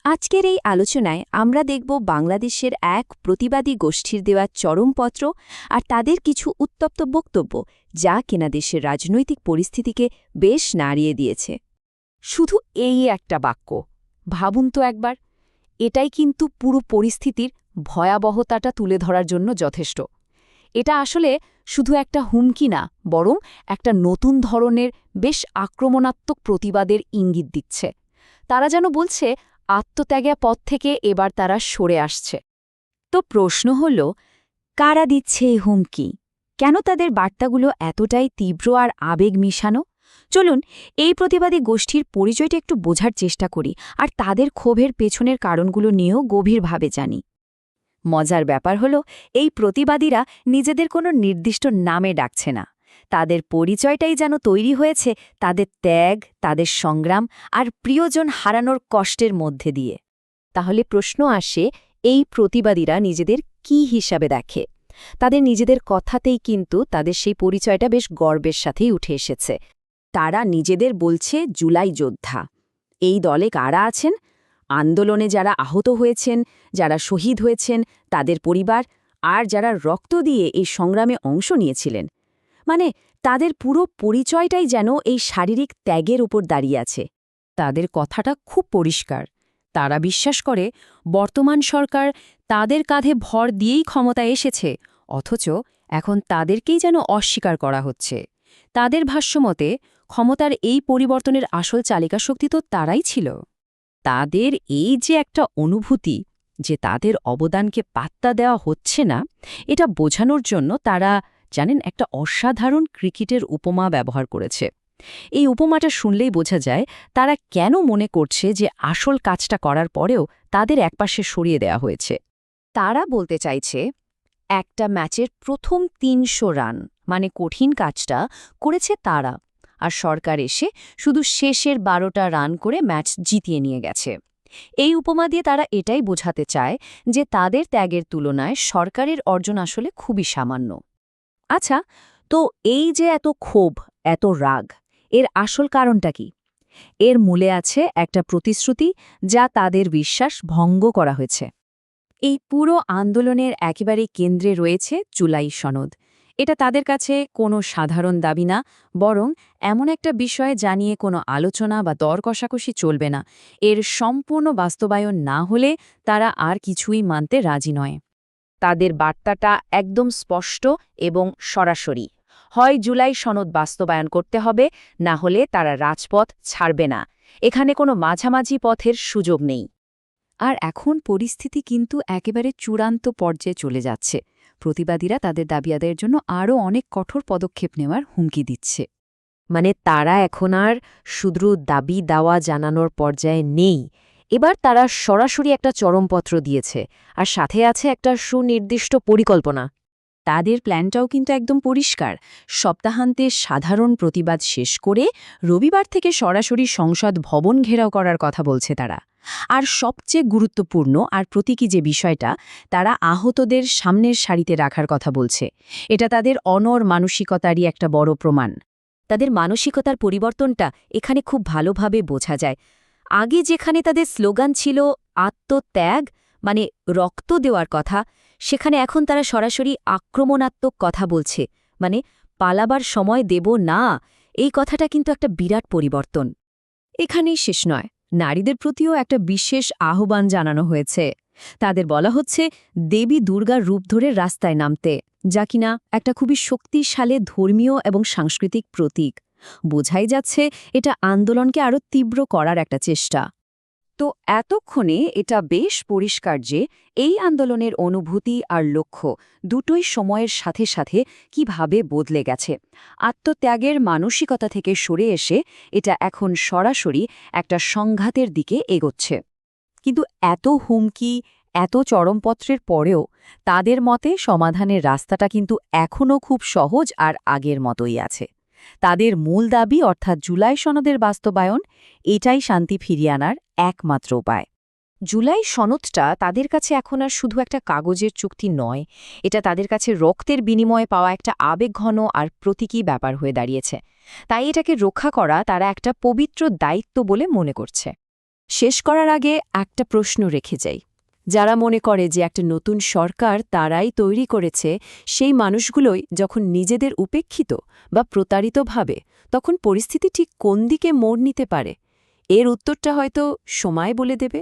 আজকের এই আলোচনায় আমরা দেখব বাংলাদেশের এক প্রতিবাদী গোষ্ঠীর দেওয়া চরমপত্র আর তাদের কিছু উত্তপ্ত বক্তব্য যা কিনা দেশের রাজনৈতিক পরিস্থিতিকে বেশ নাড়িয়ে দিয়েছে। শুধু এই একটা বাক্য ভাবুন তো একবার, এটাই কিন্তু পুরো পরিস্থিতির ভয়াবহতাটা তুলে ধরার জন্য যথেষ্ট। এটা আসলে শুধু একটা হুমকি না, বরং একটা নতুন ধরনের বেশ আক্রমণাত্মক প্রতিবাদের ইঙ্গিত দিচ্ছে। তারা যেন বলছে আত্মত্যাগের পথ থেকে এবার তারা সরে আসছে। তো প্রশ্ন হল, কারা দিচ্ছে এই হুমকি? কেন তাদের বার্তাগুলো এতটাই তীব্র আর আবেগ মিশানো? চলুন এই প্রতিবাদী গোষ্ঠীর পরিচয়টা একটু বোঝার চেষ্টা করি আর তাদের ক্ষোভের পেছনের কারণগুলো নিয়েও গভীরভাবে জানি। মজার ব্যাপার হল, এই প্রতিবাদীরা নিজেদের কোনো নির্দিষ্ট নামে ডাকছে না। তাদের পরিচয়টাই যেন তৈরি হয়েছে তাদের ত্যাগ, তাদের সংগ্রাম আর প্রিয়জন হারানোর কষ্টের মধ্যে দিয়ে। তাহলে প্রশ্ন আসে, এই প্রতিবাদীরা নিজেদের কি হিসাবে দেখে? তাদের নিজেদের কথাতেই কিন্তু তাদের সেই পরিচয়টা বেশ গর্বের সাথেই উঠে এসেছে। তারা নিজেদের বলছে জুলাই যোদ্ধা। এই দলে কারা আছেন? আন্দোলনে যারা আহত হয়েছেন, যারা শহীদ হয়েছেন, তাদের পরিবার, আর যারা রক্ত দিয়ে এই সংগ্রামে অংশ নিয়েছিলেন। মানে তাদের পুরো পরিচয়টাই যেন এই শারীরিক ত্যাগের উপর দাঁড়িয়ে আছে। তাদের কথাটা খুব পরিষ্কার। তারা বিশ্বাস করে বর্তমান সরকার তাদের কাঁধে ভর দিয়েই ক্ষমতায় এসেছে, অথচ এখন তাদেরকেই যেন অস্বীকার করা হচ্ছে। তাদের ভাষ্যমতে ক্ষমতার এই পরিবর্তনের আসল চালিকাশক্তি তো তারাই ছিল। তাদের এই যে একটা অনুভূতি যে তাদের অবদানকে পাত্তা দেওয়া হচ্ছে না, এটা বোঝানোর জন্য তারা জানেন একটা অসাধারণ ক্রিকেটের উপমা ব্যবহার করেছে। এই উপমাটা শুনলেই বোঝা যায় তারা কেন মনে করছে যে আসল কাজটা করার পরেও তাদের একপাশে সরিয়ে দেওয়া হয়েছে। তারা বলতে চাইছে, একটা ম্যাচের প্রথম ৩০০ রান মানে কঠিন কাজটা করেছে তারা, আর সরকার এসে শুধু শেষের ১২টা রান করে ম্যাচ জিতিয়ে নিয়ে গেছে। এই উপমা দিয়ে তারা এটাই বোঝাতে চায় যে তাদের ত্যাগের তুলনায় সরকারের অর্জন আসলে খুবই সামান্য। আচ্ছা, তো এই যে এত ক্ষোভ, এত রাগ, এর আসল কারণটা কি? এর মূলে আছে একটা প্রতিশ্রুতি যা তাদের বিশ্বাস ভঙ্গ করা হয়েছে। এই পুরো আন্দোলনের একেবারে কেন্দ্রে রয়েছে জুলাই সনদ। এটা তাদের কাছে কোনো সাধারণ দাবি না, বরং এমন একটা বিষয় জানিয়ে কোনো আলোচনা বা দর কষাকষি চলবে না। এর সম্পূর্ণ বাস্তবায়ন না হলে তারা আর কিছুই মানতে রাজি নয়। তাদের বার্তাটা একদম স্পষ্ট এবং সরাসরি। হয় জুলাই সনদ বাস্তবায়ন করতে হবে, না হলে তারা রাজপথ ছাড়বে না। এখানে কোনো মাঝামাঝি পথের সুযোগ নেই। আর এখন পরিস্থিতি কিন্তু একেবারে চূড়ান্ত পর্যায়ে চলে যাচ্ছে। প্রতিবাদীরা তাদের দাবি আদায়ের জন্য আরও অনেক কঠোর পদক্ষেপ নেওয়ার হুমকি দিচ্ছে। মানে তারা এখন আর শুধু দাবি দাওয়া জানানোর পর্যায়ে নেই, এবার তারা সরাসরি একটা চরমপত্র দিয়েছে, আর সাথে আছে একটা সুনির্দিষ্ট পরিকল্পনা। তাদের প্ল্যানটাও কিন্তু একদম পরিষ্কার। সপ্তাহান্তে সাধারণ প্রতিবাদ শেষ করে রবিবার থেকে সরাসরি সংসদ ভবন ঘেরাও করার কথা বলছে তারা। আর সবচেয়ে গুরুত্বপূর্ণ আর প্রতীকী যে বিষয়টা, তারা আহতদের সামনের সারিতে রাখার কথা বলছে। এটা তাদের অনড় মানসিকতারই একটা বড় প্রমাণ। তাদের মানসিকতার পরিবর্তনটা এখানে খুব ভালোভাবে বোঝা যায়। আগে যেখানে তাদের স্লোগান ছিল আত্মত্যাগ, মানে রক্ত দেওয়ার কথা, সেখানে এখন তারা সরাসরি আক্রমণাত্মক কথা বলছে, মানে পালাবার সময় দেব না। এই কথাটা কিন্তু একটা বিরাট পরিবর্তন। এখানেই শেষ নয়, নারীদের প্রতিও একটা বিশেষ আহ্বান জানানো হয়েছে। তাদের বলা হচ্ছে দেবী দুর্গার রূপ ধরে রাস্তায় নামতে, যা কিনা একটা খুবই শক্তিশালী ধর্মীয় এবং সাংস্কৃতিক প্রতীক। বোঝাই যাচ্ছে এটা আন্দোলনকে আরও তীব্র করার একটা চেষ্টা। তো এতক্ষণে এটা বেশ পরিষ্কার যে এই আন্দোলনের অনুভূতি আর লক্ষ্য দুটোই সময়ের সাথে সাথে কিভাবে বদলে গেছে। আত্মত্যাগের মানসিকতা থেকে সরে এসে এটা এখন সরাসরি একটা সংঘাতের দিকে এগোচ্ছে। কিন্তু এত হুমকি, এত চরমপত্রের পরেও তাদের মতে সমাধানের রাস্তাটা কিন্তু এখনও খুব সহজ আর আগের মতোই আছে। তাদের মূল দাবি অর্থাৎ জুলাই সনদের বাস্তবায়ন, এটাই শান্তি ফিরিয়ে আনার একমাত্র উপায়। জুলাই সনদটা তাদের কাছে এখন আর শুধু একটা কাগজের চুক্তি নয়, এটা তাদের কাছে রক্তের বিনিময়ে পাওয়া একটা আবেগঘন আর প্রতীকী ব্যাপার হয়ে দাঁড়িয়েছে। তাই এটাকে রক্ষা করা তারা একটা পবিত্র দায়িত্ব বলে মনে করছে। শেষ করার আগে একটা প্রশ্ন রেখে যাই। যারা মনে করে যে একটা নতুন সরকার তারাই তৈরি করেছে, সেই মানুষগুলোই যখন নিজেদের উপেক্ষিত বা প্রতারিত ভাবে, তখন পরিস্থিতি ঠিক কোন দিকে মোড় নিতে পারে এর উত্তরটা হয়তো সময় বলে দেবে।